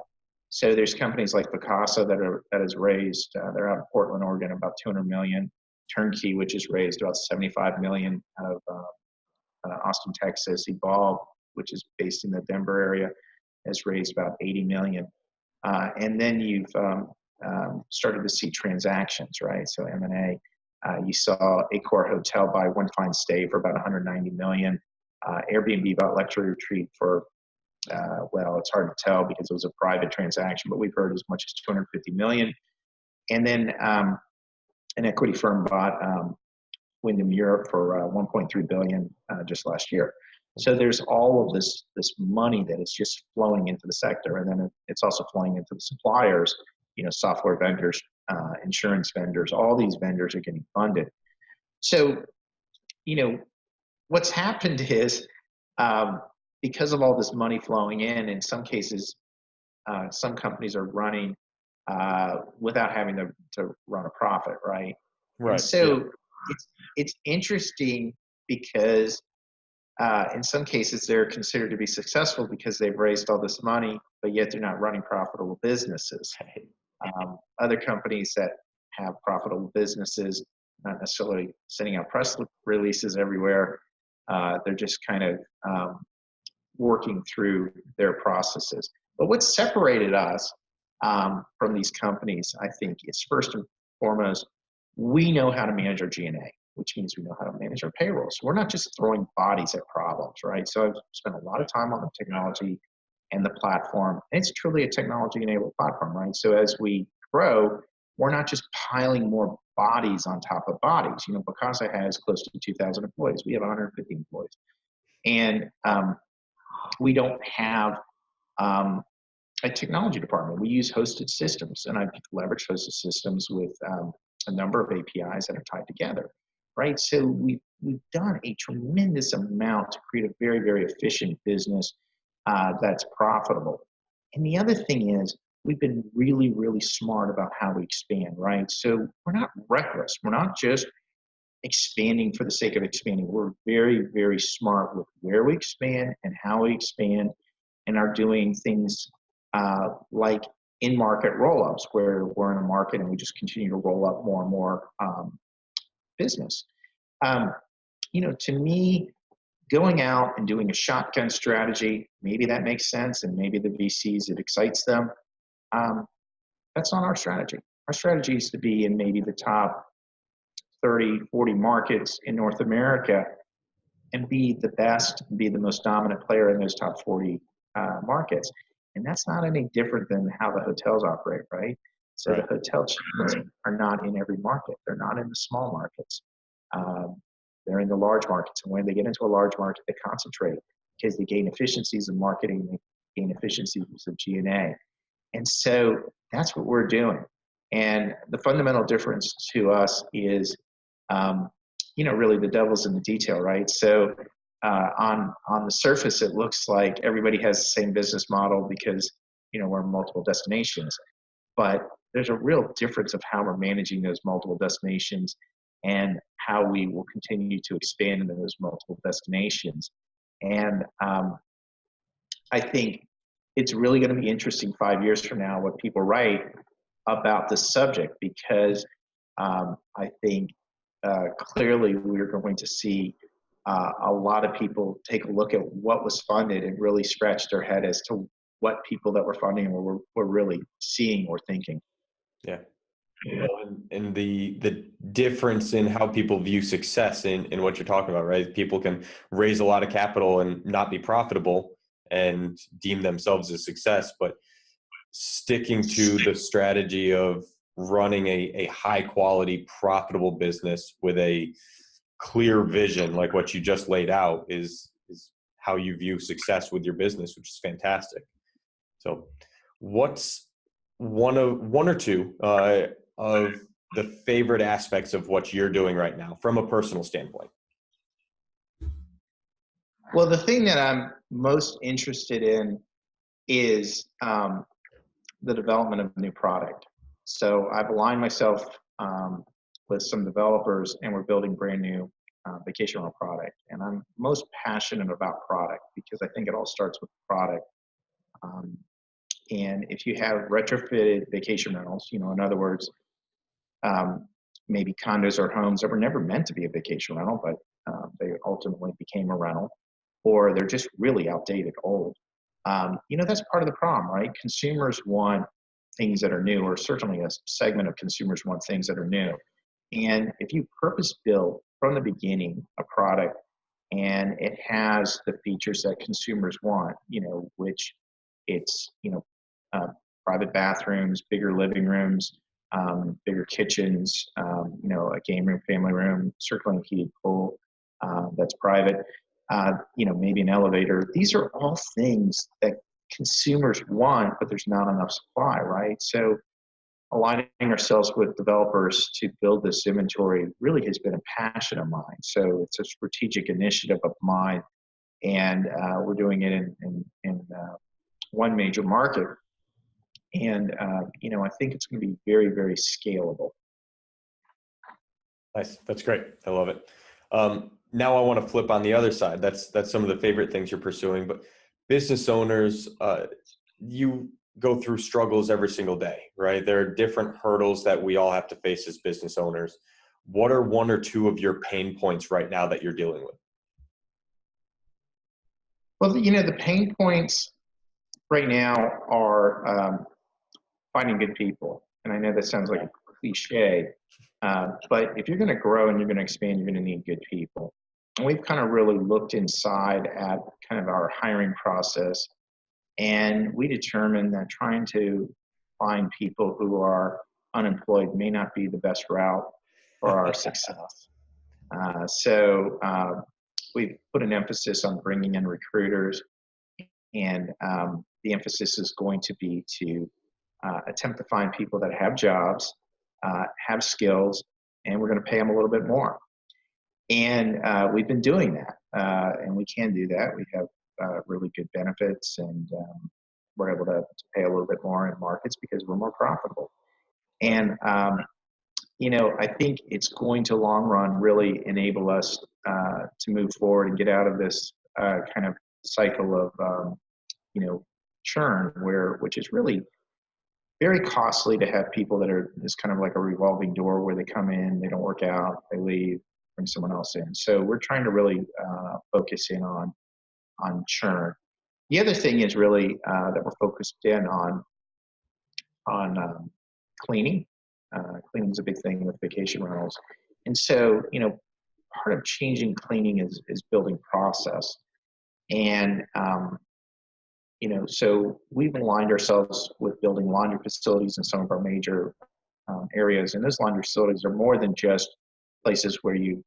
So there's companies like Picasa that has raised. They're out of Portland, Oregon, about 200 million. Turnkey, which has raised about 75 million out of Austin, Texas. Evolve, which is based in the Denver area, has raised about 80 million. And then you've started to see transactions, right? So M&A. You saw Accor Hotel buy One Fine Stay for about 190 million. Airbnb bought Luxury Retreat for, it's hard to tell because it was a private transaction, but we've heard as much as 250 million. And then an equity firm bought Wyndham Europe for 1.3 billion just last year. So there's all of this money that is just flowing into the sector, and then it's also flowing into the suppliers. Software vendors, insurance vendors, all these vendors are getting funded. So, what's happened is because of all this money flowing in some cases, some companies are running without having to run a profit, right? And Right. so Yeah. it's interesting because in some cases they're considered to be successful because they've raised all this money, but yet they're not running profitable businesses. Other companies that have profitable businesses, not necessarily sending out press releases everywhere, they're just kind of working through their processes. But what separated us from these companies, I think, is first and foremost, we know how to manage our G&A, which means we know how to manage our payroll. So we're not just throwing bodies at problems, right? So I've spent a lot of time on the technology and the platform. And it's truly a technology-enabled platform, right? So as we grow, we're not just piling more bodies on top of bodies. Picasa has close to 2,000 employees. We have 150 employees. And we don't have a technology department. We use hosted systems, and I've leveraged hosted systems with a number of APIs that are tied together, right? So we've done a tremendous amount to create a very, very efficient business that's profitable. And the other thing is we've been really, really smart about how we expand, right? So we're not reckless. We're not just expanding for the sake of expanding. We're very, very smart with where we expand and how we expand, and are doing things like in-market roll-ups where we're in a market and we just continue to roll up more and more business. To me, going out and doing a shotgun strategy, maybe that makes sense, and maybe the VCs, it excites them. That's not our strategy. Our strategy is to be in maybe the top 30, 40 markets in North America and be the best, be the most dominant player in those top 40 markets. And that's not any different than how the hotels operate, right? So Right. the hotel chains are not in every market. They're not in the small markets. They're in the large markets. And when they get into a large market, they concentrate because they gain efficiencies in marketing, they gain efficiencies of G&A. And so that's what we're doing. And the fundamental difference to us is, really the devil's in the detail, right? So on the surface, it looks like everybody has the same business model because, we're in multiple destinations. But there's a real difference of how we're managing those multiple destinations and how we will continue to expand into those multiple destinations. And I think it's really going to be interesting 5 years from now what people write about the subject, because I think clearly we're going to see a lot of people take a look at what was funded and really scratch their head as to what people that were funding were really seeing or thinking. Yeah. Well, and the difference in how people view success in what you're talking about, right? People can raise a lot of capital and not be profitable and deem themselves a success, but sticking to the strategy of running a high quality, profitable business with a clear vision, like what you just laid out, is how you view success with your business, which is fantastic. So what's one or two of the favorite aspects of what you're doing right now from a personal standpoint? Well, the thing that I'm most interested in is the development of a new product. So I've aligned myself with some developers, and we're building brand new vacation rental product. And I'm most passionate about product because I think it all starts with product. And if you have retrofitted vacation rentals, in other words, maybe condos or homes that were never meant to be a vacation rental, but they ultimately became a rental, or they're just really outdated, old. That's part of the problem, right? Consumers want things that are new, or certainly a segment of consumers want things that are new. And if you purpose build from the beginning a product and it has the features that consumers want, which it's, private bathrooms, bigger living rooms, bigger kitchens, a game room, family room, circling heated pool that's private, maybe an elevator. These are all things that consumers want, but there's not enough supply, right? So aligning ourselves with developers to build this inventory really has been a passion of mine. So it's a strategic initiative of mine, and we're doing it in one major market. And, I think it's going to be very, very scalable. Nice. That's great. I love it. Now I want to flip on the other side. That's some of the favorite things you're pursuing, but business owners, you go through struggles every single day, right? There are different hurdles that we all have to face as business owners. What are one or two of your pain points right now that you're dealing with? Well, the pain points right now are finding good people. And I know that sounds like a cliche, but if you're going to grow and you're going to expand, you're going to need good people. And we've kind of really looked inside at kind of our hiring process, and we determined that trying to find people who are unemployed may not be the best route for our success. So we've put an emphasis on bringing in recruiters, and the emphasis is going to be to attempt to find people that have jobs, have skills, and we're going to pay them a little bit more. And we've been doing that, and we can do that. We have really good benefits, and we're able to pay a little bit more in markets because we're more profitable. And, I think it's going to long run really enable us to move forward and get out of this kind of cycle of, churn, which is really very costly to have people that are just kind of like a revolving door where they come in, they don't work out, they leave, bring someone else in. So we're trying to really focus in on churn. The other thing is really that we're focused in on cleaning. Cleaning is a big thing with vacation rentals. And so, part of changing cleaning is building process. And, so we've aligned ourselves with building laundry facilities in some of our major areas. And those laundry facilities are more than just places where you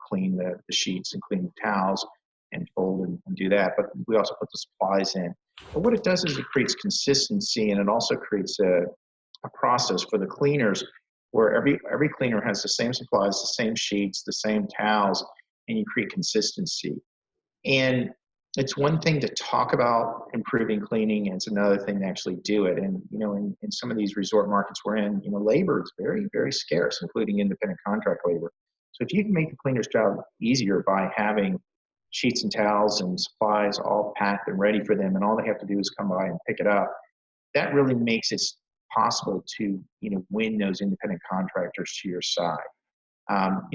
clean the sheets and clean the towels and fold and do that. But we also put the supplies in. But what it does is it creates consistency, and it also creates a process for the cleaners where every cleaner has the same supplies, the same sheets, the same towels, and you create consistency. And it's one thing to talk about improving cleaning, and it's another thing to actually do it. And, in some of these resort markets we're in, labor is very, very scarce, including independent contract labor. So if you can make the cleaner's job easier by having sheets and towels and supplies all packed and ready for them, and all they have to do is come by and pick it up, that really makes it possible to, win those independent contractors to your side.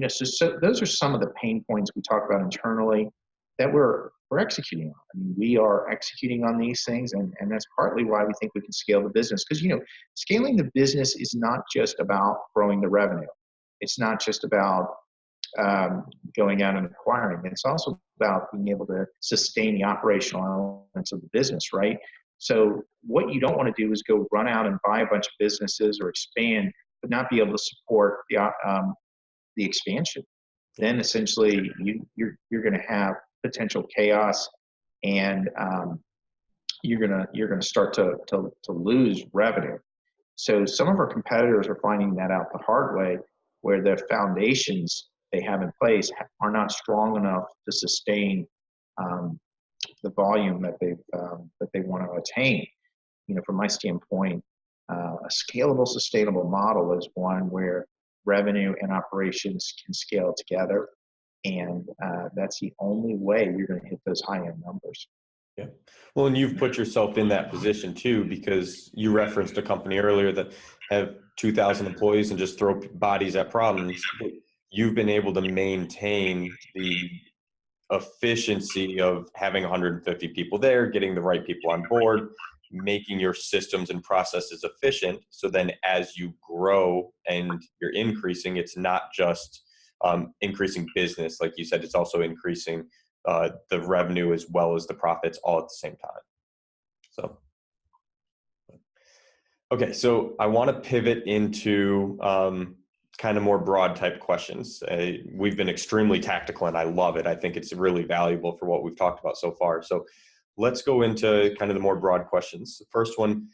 So those are some of the pain points we talk about internally that we're executing on. I mean, we are executing on these things, and that's partly why we think we can scale the business. Because scaling the business is not just about growing the revenue. It's not just about going out and acquiring. It's also about being able to sustain the operational elements of the business, right? So what you don't want to do is go run out and buy a bunch of businesses or expand, but not be able to support the expansion. Then essentially you're going to have potential chaos, and you're gonna start to lose revenue. So some of our competitors are finding that out the hard way, where the foundations they have in place are not strong enough to sustain the volume that they want to attain. From my standpoint, a scalable, sustainable model is one where revenue and operations can scale together, and that's the only way you're going to hit those high-end numbers. Yeah. Well, and you've put yourself in that position too, because you referenced a company earlier that have 2,000 employees and just throw bodies at problems. You've been able to maintain the efficiency of having 150 people there, getting the right people on board, making your systems and processes efficient. So then as you grow and you're increasing, it's not just increasing business. Like you said, it's also increasing the revenue as well as the profits all at the same time. So, okay. So I want to pivot into kind of more broad type questions. We've been extremely tactical and I love it. I think it's really valuable for what we've talked about so far. So let's go into kind of the more broad questions. The first one,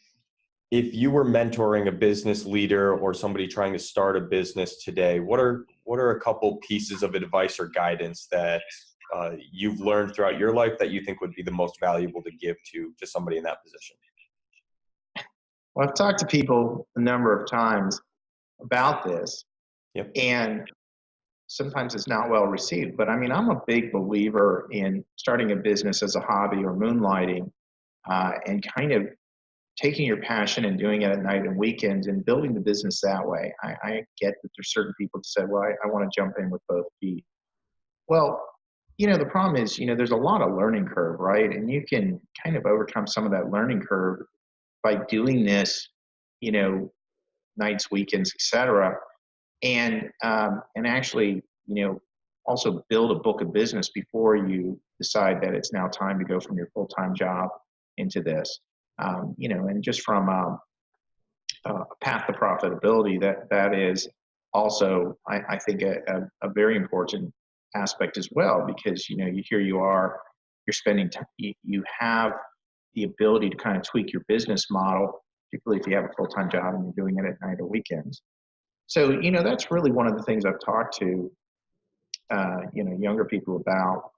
if you were mentoring a business leader or somebody trying to start a business today, what are a couple pieces of advice or guidance that you've learned throughout your life that you think would be the most valuable to give to somebody in that position? Well, I've talked to people a number of times about this. Yep. And sometimes it's not well received, but I mean, I'm a big believer in starting a business as a hobby or moonlighting, and kind of taking your passion and doing it at night and weekends and building the business that way. I get that there's certain people who say, well, I want to jump in with both feet. Well, the problem is, there's a lot of learning curve, right? And you can kind of overcome some of that learning curve by doing this, nights, weekends, etc. And actually, also build a book of business before you decide that it's now time to go from your full-time job into this. And just from a path to profitability, that is also, I think, a very important aspect as well, because here you are, you're spending time, you have the ability to kind of tweak your business model, particularly if you have a full-time job and you're doing it at night or weekends. So, that's really one of the things I've talked to, younger people about.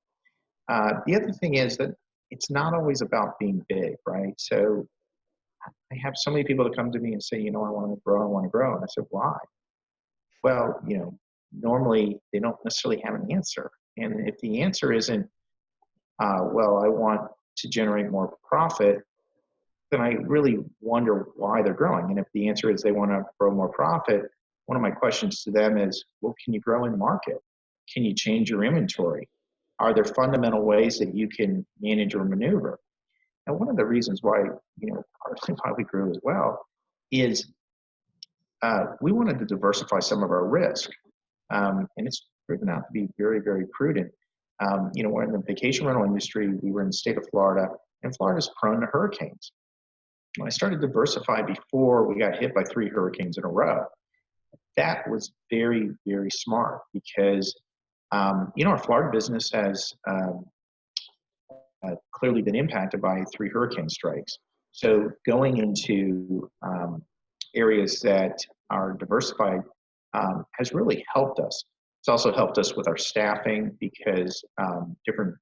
The other thing is that it's not always about being big, right? So I have so many people that come to me and say, I want to grow. And I said, why? Well, normally they don't necessarily have an answer. And if the answer isn't, well, I want to generate more profit, then I really wonder why they're growing. And if the answer is they want to grow more profit, one of my questions to them is, well, can you grow in market? Can you change your inventory? Are there fundamental ways that you can manage or maneuver? And one of the reasons why, partially why we grew as well, is we wanted to diversify some of our risk. And it's proven out to be very, very prudent. We're in the vacation rental industry. We were in the state of Florida, and Florida's prone to hurricanes. When I started to diversify before we got hit by 3 hurricanes in a row, that was very, very smart, because, our Florida business has clearly been impacted by 3 hurricane strikes. So going into areas that are diversified has really helped us. It's also helped us with our staffing because different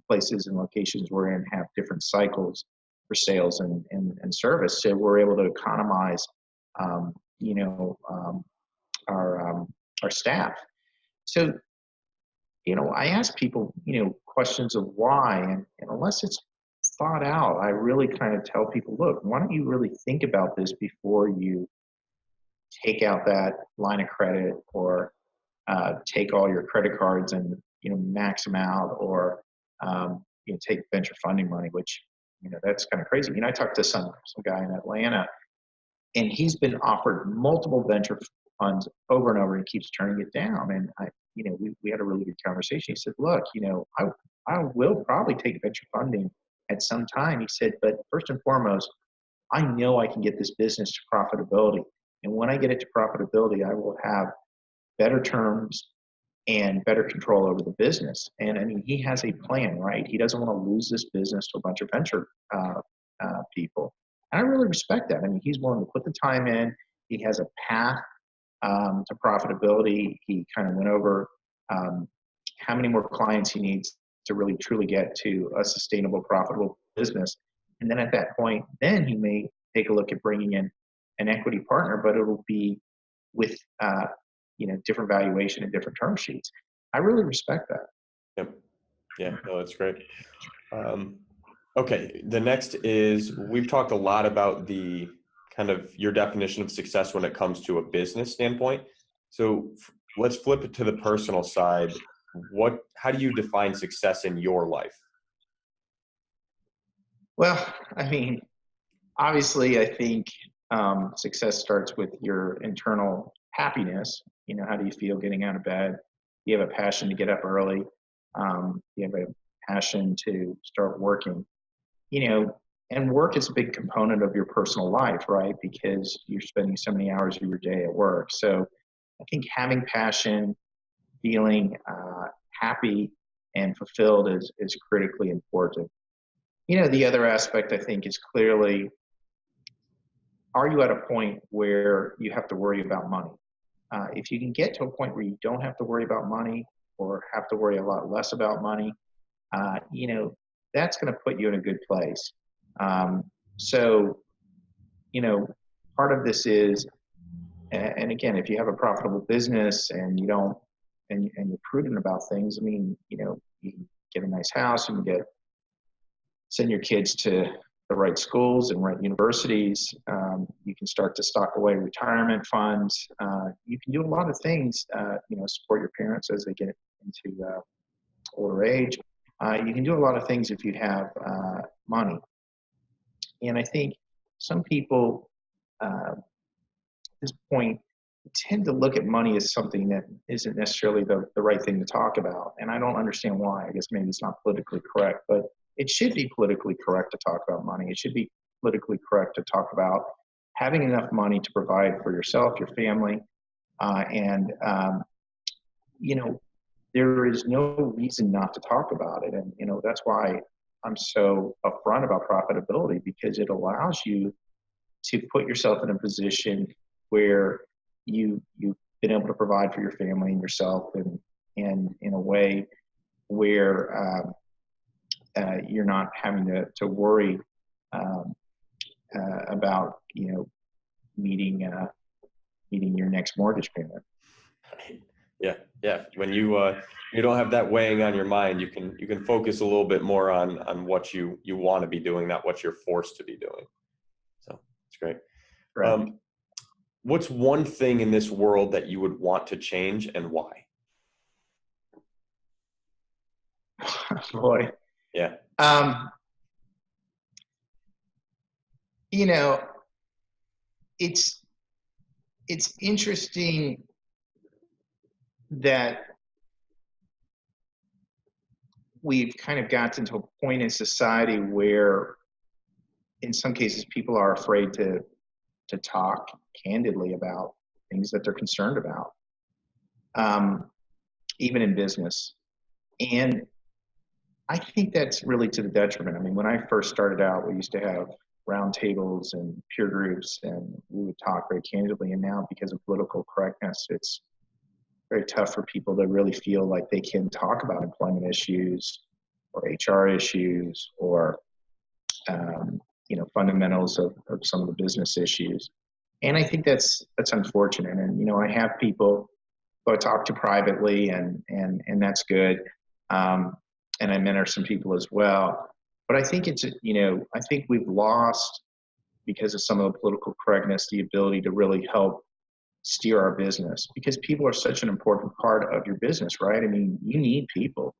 places and locations we're in have different cycles for sales and service. So we're able to economize, um, you know, um, our staff. So, I ask people, questions of why, and unless it's thought out, I really kind of tell people, look, why don't you really think about this before you take out that line of credit or take all your credit cards and max them out, or take venture funding money, which that's kind of crazy. I talked to some guy in Atlanta, and he's been offered multiple venture funds over and over, and keeps turning it down. And we had a really good conversation. He said, look, I will probably take venture funding at some time. He said, but first and foremost, I know I can get this business to profitability. And when I get it to profitability, I will have better terms and better control over the business. And I mean, he has a plan, right? He doesn't want to lose this business to a bunch of venture people. And I really respect that. I mean, he's willing to put the time in. He has a path to profitability. He kind of went over how many more clients he needs to really truly get to a sustainable, profitable business. And then at that point, then he may take a look at bringing in an equity partner, but it will be with different valuation and different term sheets. I really respect that. Yep. Yeah, no, that's great. Okay, the next is, we've talked a lot about the kind of your definition of success when it comes to a business standpoint. So let's flip it to the personal side. How do you define success in your life? Well, I mean, obviously, I think success starts with your internal happiness. How do you feel getting out of bed? Do you have a passion to get up early? Do you have a passion to start working? And work is a big component of your personal life, right? Because you're spending so many hours of your day at work. So I think having passion, feeling happy and fulfilled is critically important. The other aspect, I think, is clearly, are you at a point where you have to worry about money? If you can get to a point where you don't have to worry about money, or have to worry a lot less about money, that's going to put you in a good place. So, part of this is, and again, if you have a profitable business and you don't, and you're prudent about things, I mean, you can get a nice house, you can send your kids to the right schools and right universities. You can start to stock away retirement funds. You can do a lot of things, support your parents as they get into older age. You can do a lot of things if you have money. And I think some people at this point tend to look at money as something that isn't necessarily the right thing to talk about. And I don't understand why. I guess maybe it's not politically correct, but it should be politically correct to talk about money. It should be politically correct to talk about having enough money to provide for yourself, your family, and there is no reason not to talk about it. And that's why I'm so upfront about profitability, because it allows you to put yourself in a position where you've been able to provide for your family and yourself, and in a way where you're not having to worry about meeting your next mortgage payment. Yeah. When you don't have that weighing on your mind, you can focus a little bit more on what you want to be doing, not what you're forced to be doing. So it's great. Right. What's one thing in this world that you would want to change, and why? Boy. Yeah. It's interesting that we've kind of gotten to a point in society where in some cases people are afraid to talk candidly about things that they're concerned about, even in business. And I think that's really to the detriment. I mean, when I first started out, we used to have roundtables and peer groups, and we would talk very candidly. And now, because of political correctness, it's very tough for people to really feel like they can talk about employment issues or HR issues or fundamentals of some of the business issues. And I think that's unfortunate. And I have people who I talk to privately, and that's good. And I mentor some people as well. But I think I think we've lost, because of some of the political correctness, the ability to really help steer our business, because people are such an important part of your business, right? I mean, you need people,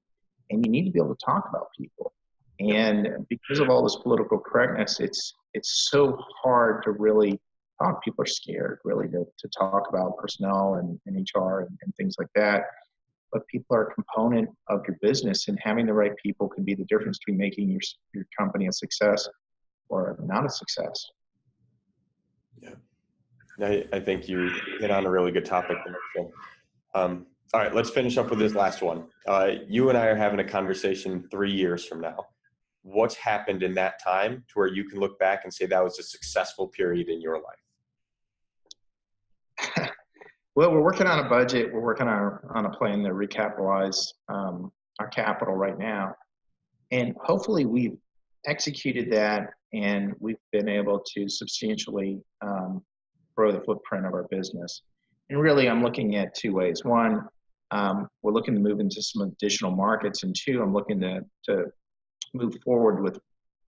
and you need to be able to talk about people. And because of all this political correctness, it's so hard to really talk. People are scared really to talk about personnel and HR and things like that. But people are a component of your business, and having the right people can be the difference between making your company a success or not a success. Yeah. I think you hit on a really good topic there. So, all right, let's finish up with this last one. You and I are having a conversation 3 years from now. What's happened in that time to where you can look back and say that was a successful period in your life? Well, we're working on a budget. We're working on a plan to recapitalize our capital right now. And hopefully we've executed that, and we've been able to substantially grow the footprint of our business. And really, I'm looking at two ways. One, we're looking to move into some additional markets. And two, I'm looking to move forward with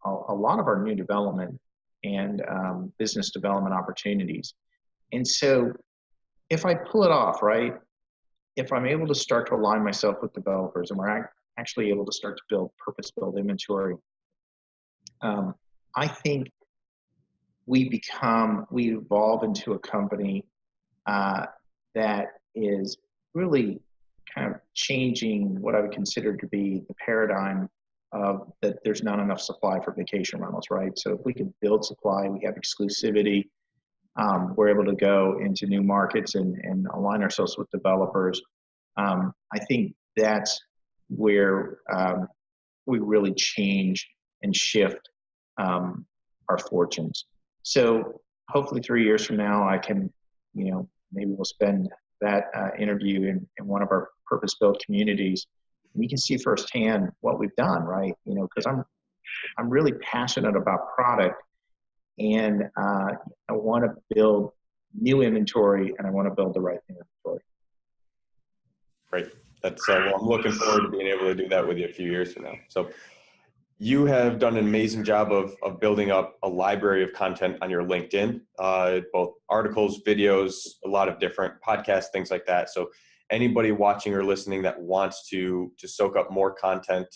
a lot of our new development and business development opportunities. And so if I pull it off, right, if I'm able to start to align myself with developers, and we're actually able to start to build purpose-built inventory, I think we evolve into a company that is really kind of changing what I would consider to be the paradigm of that there's not enough supply for vacation rentals, right? So if we can build supply, we have exclusivity, we're able to go into new markets and align ourselves with developers. I think that's where we really change and shift our fortunes. So hopefully 3 years from now, I can, maybe we'll spend that interview in one of our purpose-built communities. And you can see firsthand what we've done, right? Because I'm really passionate about product, and I want to build new inventory, and I want to build the right inventory. Great. That's well, I'm looking forward to being able to do that with you a few years from now. So you have done an amazing job of building up a library of content on your LinkedIn, both articles, videos, a lot of different podcasts, things like that. So anybody watching or listening that wants to soak up more content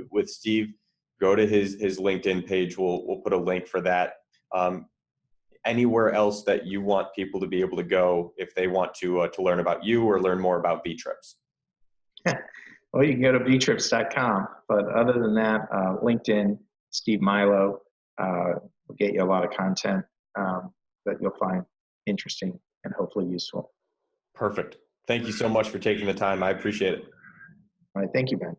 with Steve, go to his LinkedIn page. We'll put a link for that. Anywhere else that you want people to be able to go if they want to learn about you or learn more about VTrips? Well, you can go to VTrips.com. But other than that, LinkedIn, Steve Milo, will get you a lot of content that you'll find interesting and hopefully useful. Perfect. Thank you so much for taking the time. I appreciate it. All right. Thank you, Ben.